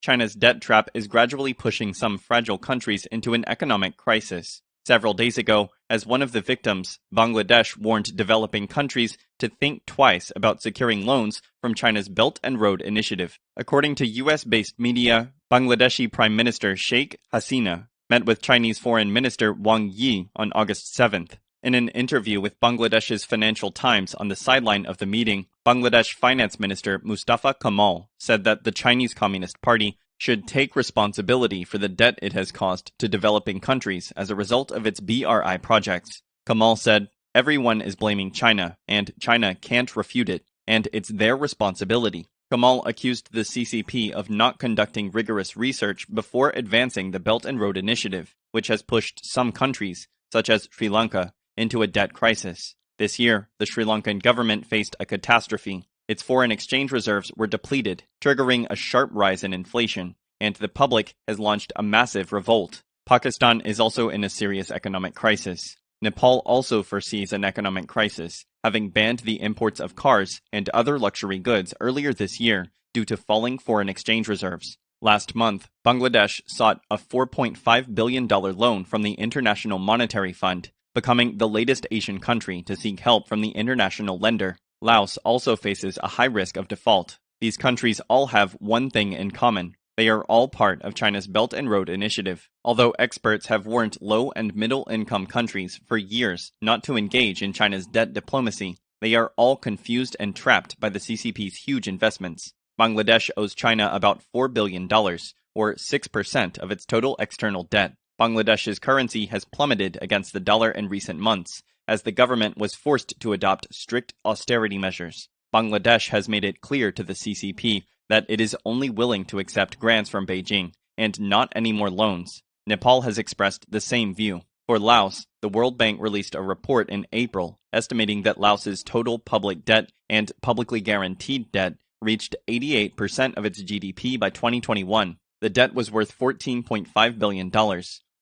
China's debt trap is gradually pushing some fragile countries into an economic crisis. Several days ago, as one of the victims, Bangladesh warned developing countries to think twice about securing loans from China's Belt and Road Initiative. According to US-based media, Bangladeshi Prime Minister Sheikh Hasina met with Chinese Foreign Minister Wang Yi on August 7th. In an interview with Bangladesh's Financial Times on the sideline of the meeting, Bangladesh Finance Minister Mustafa Kamal said that the Chinese Communist Party should take responsibility for the debt it has caused to developing countries as a result of its BRI projects. Kamal said, "Everyone is blaming China, and China can't refute it, and it's their responsibility." Kamal accused the CCP of not conducting rigorous research before advancing the Belt and Road Initiative, which has pushed some countries, such as Sri Lanka, into a debt crisis. This year, the Sri Lankan government faced a catastrophe. Its foreign exchange reserves were depleted, triggering a sharp rise in inflation, and the public has launched a massive revolt. Pakistan is also in a serious economic crisis. Nepal also foresees an economic crisis, having banned the imports of cars and other luxury goods earlier this year due to falling foreign exchange reserves. Last month, Bangladesh sought a $4.5 billion loan from the International Monetary Fund, becoming the latest Asian country to seek help from the international lender. Laos also faces a high risk of default. These countries all have one thing in common. They are all part of China's Belt and Road Initiative. Although experts have warned low- and middle-income countries for years not to engage in China's debt diplomacy, they are all confused and trapped by the CCP's huge investments. Bangladesh owes China about $4 billion, or 6% of its total external debt. Bangladesh's currency has plummeted against the dollar in recent months, as the government was forced to adopt strict austerity measures. Bangladesh has made it clear to the CCP that it is only willing to accept grants from Beijing, and not any more loans. Nepal has expressed the same view. For Laos, the World Bank released a report in April estimating that Laos's total public debt and publicly guaranteed debt reached 88% of its GDP by 2021. The debt was worth $14.5 billion,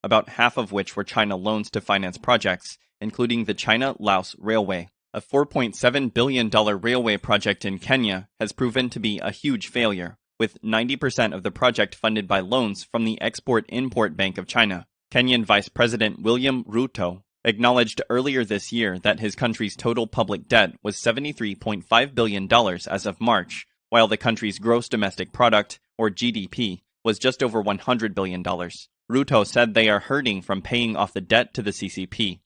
about half of which were China loans to finance projects, including the China-Laos Railway. A $4.7 billion railway project in Kenya has proven to be a huge failure, with 90% of the project funded by loans from the Export-Import Bank of China. Kenyan Vice President William Ruto acknowledged earlier this year that his country's total public debt was $73.5 billion as of March, while the country's gross domestic product, or GDP, was just over $100 billion. Ruto said they are hurting from paying off the debt to the CCP.